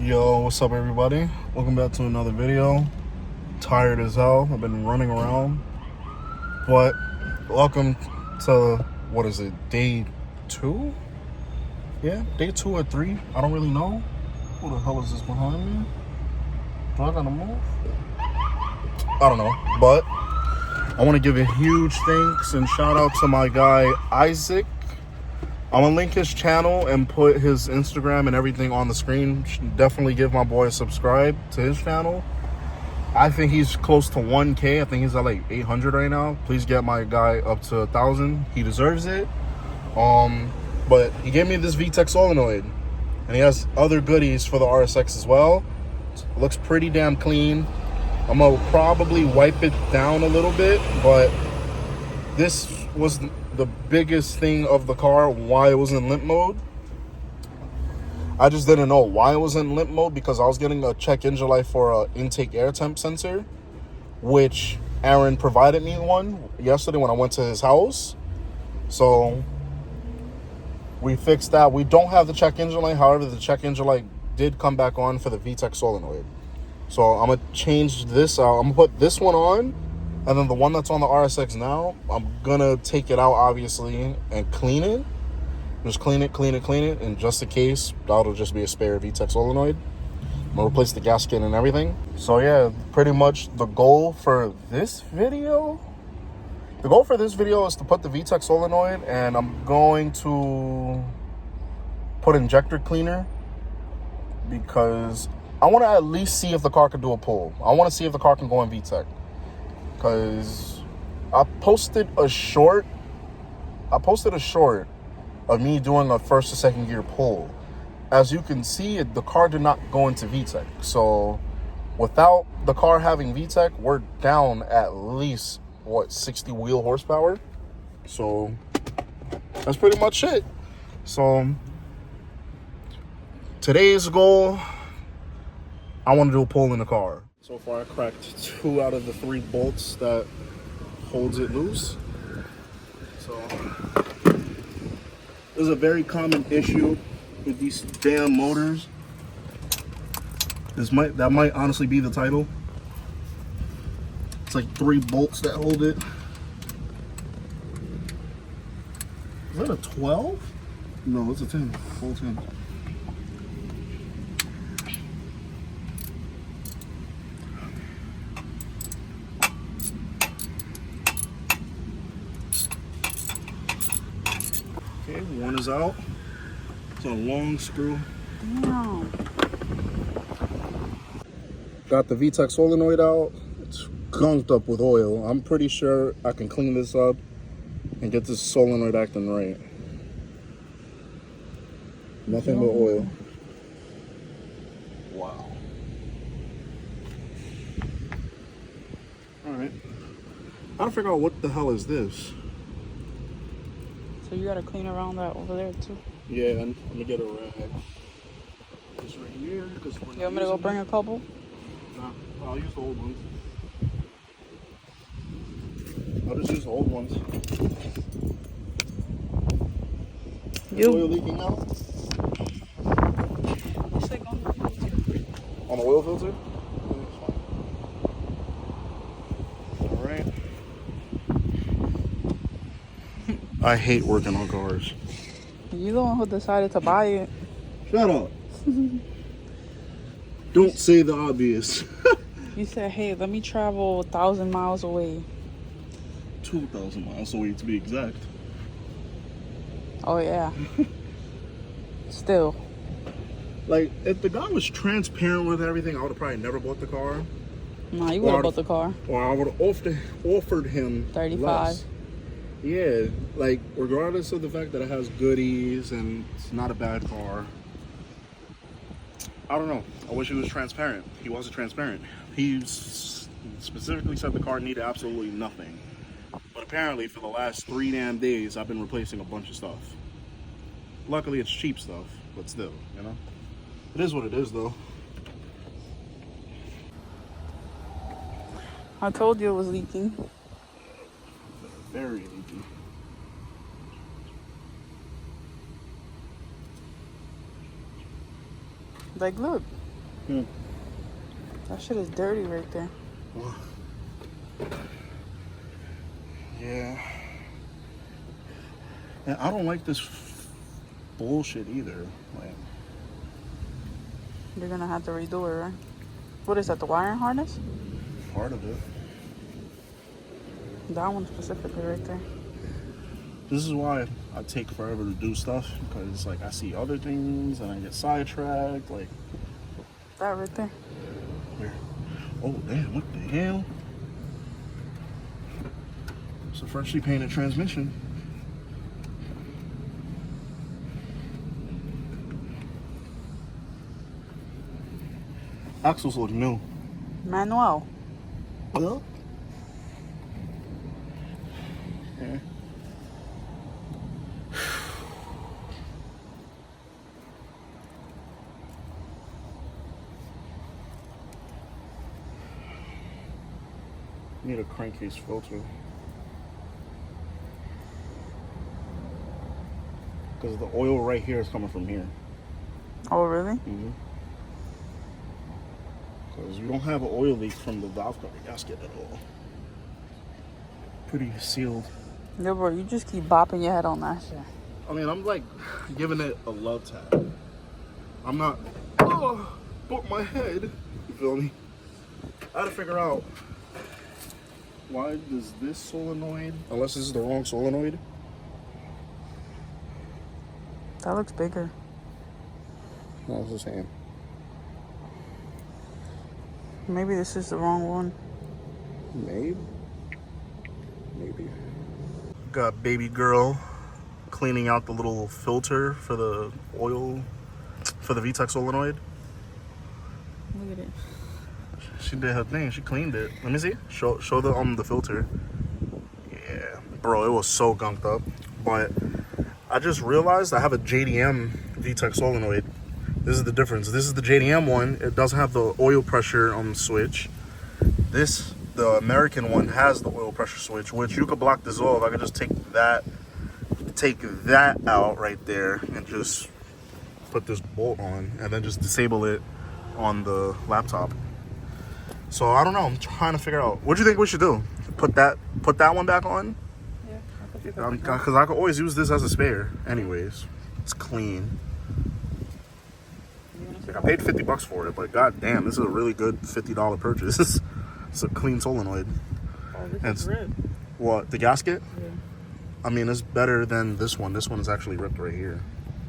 Yo, what's up everybody? Welcome back to another video. Tired as hell. I've been running around. But welcome to, what is it, day 2? Yeah, day 2 or 3. I don't really know. Who the hell is this behind me? Do I gotta move? I don't know. But I want to give a huge thanks and shout out to my guy Issac. I'm gonna link his channel and put his Instagram and everything on the screen. Definitely give my boy a subscribe to his channel. I think he's close to 1K. I think he's at like 800 right now. Please get my guy up to 1,000. He deserves it. But he gave me this Vtec solenoid, and he has other goodies for the RSX as well. It looks pretty damn clean. I'm gonna probably wipe it down a little bit, but this was the biggest thing of the car, why it was in limp mode. I just didn't know why it was in limp mode because I was getting a check engine light for a intake air temp sensor, which Aaron provided me one yesterday when I went to his house. So we fixed that. We don't have the check engine light. However, the check engine light did come back on for the Vtec solenoid. So I'm gonna change this out. I'm gonna put this one on, and then the one that's on the RSX now, I'm gonna take it out, obviously, and clean it. Just clean it, and just in case, that'll just be a spare Vtec solenoid. I'm gonna replace the gasket and everything. So yeah, pretty much the goal for this video, is to put the Vtec solenoid, and I'm going to put injector cleaner because I want to at least see if the car can do a pull. I want to see if the car can go in Vtec. Because I posted a short of me doing a first or second gear pull. As you can see, the car did not go into Vtec. So without the car having Vtec, we're down at least, 60 wheel horsepower. So that's pretty much it. So today's goal, I want to do a pull in the car. So far, I cracked 2 out of the 3 bolts that holds it loose. So this is a very common issue with these damn motors. That might honestly be the title. It's like 3 bolts that hold it. Is that a 12? No, it's a 10. Full 10. Okay, one is out. It's a long screw. No. Got the Vtec solenoid out. It's gunked up with oil. I'm pretty sure I can clean this up and get this solenoid acting right. Nothing but oil. Wow. Alright. I gotta figure out what the hell is this. So you gotta clean around that over there too. Yeah, I'm gonna get a rag. This right here. You want me to go bring a couple? Nah, I'll use the old ones. I'll just use the old ones. Is oil leaking out? It's like on the filter. On the oil filter? Alright. I hate working on cars. You the one who decided to buy it. Shut up. Don't say the obvious. You said, hey, let me travel 1,000 miles away. 2,000 miles away to be exact. Oh yeah. Still. Like, if the guy was transparent with everything, I would have probably never bought the car. Nah, you would have bought the car. Or I would have offered him 35. less. Yeah, like, regardless of the fact that it has goodies and it's not a bad car. I don't know. I wish he was transparent. He wasn't transparent. He specifically said the car needed absolutely nothing. But apparently for the last 3 damn days, I've been replacing a bunch of stuff. Luckily, it's cheap stuff, but still, you know? It is what it is, though. I told you it was leaking. Very leaky. Like, look. That shit is dirty right there. Yeah. And I don't like this bullshit either. Like, You're gonna have to redo it, right? What is that, the wiring harness? part of it. That one specifically right there. This is why I take forever to do stuff, because like I see other things and I get sidetracked. Like, That right there. where? Oh damn! What the hell? It's a freshly painted transmission. Axles look new. Manuel. Well. Yeah. Need a crankcase filter. Because the oil right here is coming from here. Oh, really? Mm-hmm. Because you don't have an oil leak from the valve cover gasket at all. Pretty sealed. Yeah, bro, you just keep bopping your head on that shit. I mean, I'm like giving it a love tap. I'm not, but my head, you feel me? I had to figure out, why does this solenoid, unless this is the wrong solenoid? That looks bigger. No, it's the same. Maybe this is the wrong one. Maybe. Got baby girl cleaning out the little filter for the oil, for the Vtec solenoid. Look at it. She did her thing. She cleaned it. Let me see. Show the filter. Yeah, bro, it was so gunked up. But I just realized I have a JDM Vtec solenoid. This is the difference. This is the JDM one. It doesn't have the oil pressure switch. The American one has the oil pressure switch, which you could block dissolve. I could just take that out right there and just put this bolt on and then just disable it on the laptop. So I don't know. I'm trying to figure out. What do you think we should do? Put that one back on? Yeah, I could do that. Because I could always use this as a spare. Anyways, it's clean. Like, I paid $50 for it, but goddamn, this is a really good $50 purchase. It's a clean solenoid. Oh, this is ripped. What, the gasket? Yeah. I mean, it's better than this one. This one is actually ripped right here.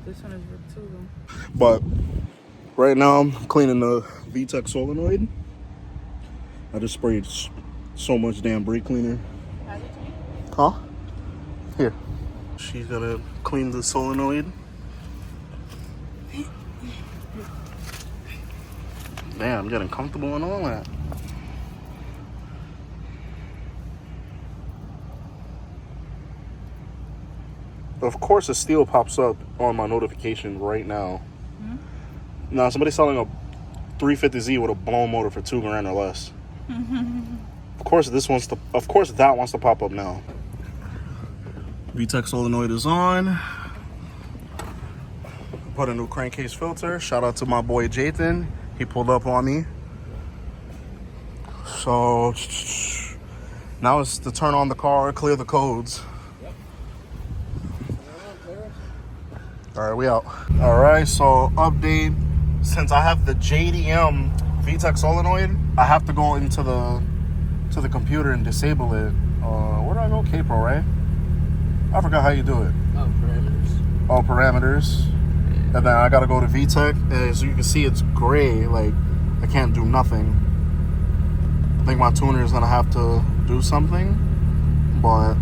This one is ripped too, though. But right now, I'm cleaning the Vtec solenoid. I just sprayed so much damn brake cleaner. Huh? Here. She's gonna clean the solenoid. Damn, I'm getting comfortable and all that. Of course, a steel pops up on my notification right now. Mm-hmm. Now, somebody's selling a 350Z with a blown motor for $2,000 or less. Of course, that wants to pop up now. Vtec solenoid is on. Put a new crankcase filter. Shout out to my boy Jathan. He pulled up on me. So now it's to turn on the car, clear the codes. All right, we out. All right, so update. Since I have the JDM Vtec solenoid, I have to go into the computer and disable it. Where do I go? K-Pro, right? I forgot how you do it. Oh, parameters. Oh, parameters. And then I gotta go to Vtec. As you can see, it's gray. Like, I can't do nothing. I think my tuner is gonna have to do something. But,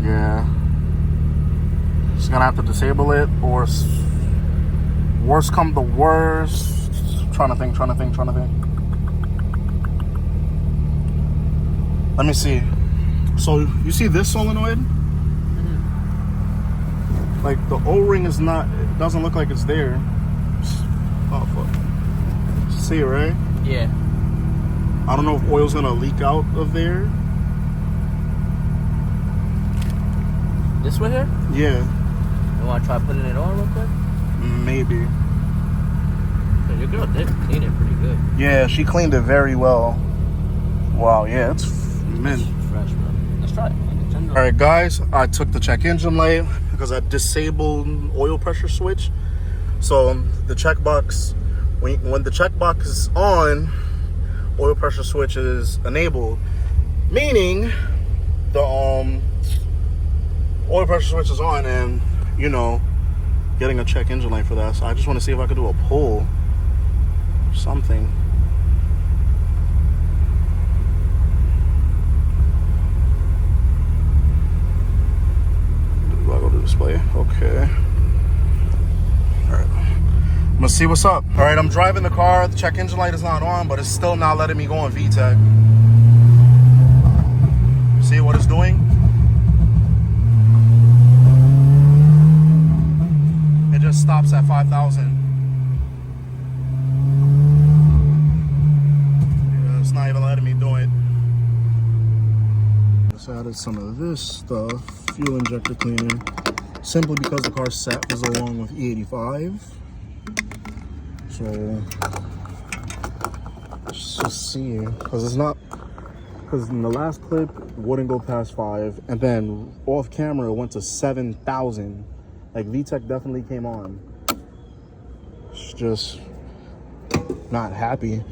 yeah. Just gonna have to disable it, or worst come to worst. Trying to think. Let me see. So you see this solenoid? Mm-hmm. Like the O-ring is not. It doesn't look like it's there. Oh fuck. See it, right? Yeah. I don't know if oil's gonna leak out of there. This one here? Yeah. You want to try putting it on real quick? Maybe. So your girl did clean it pretty good. Yeah, she cleaned it very well. Wow, yeah, it's mint. It's fresh, bro. Let's try it. All right, guys, I took the check engine light because I disabled oil pressure switch. So the checkbox, when the checkbox is on, oil pressure switch is enabled, meaning the oil pressure switch is on, and you know, getting a check engine light for that. So I just want to see if I could do a pull or something. Do I go to display? Okay. All right. I'm gonna see what's up. All right, I'm driving the car. The check engine light is not on, but it's still not letting me go on Vtec. See what it's doing? It just stops at 5,000. Yeah, it's not even letting me do it. Just added some of this stuff, fuel injector cleaner, simply because the car sat for so long with E85. So let's just see, because it's not, because in the last clip wouldn't go past 5, and then off camera it went to 7,000. Like Vtec definitely came on. It's just not happy.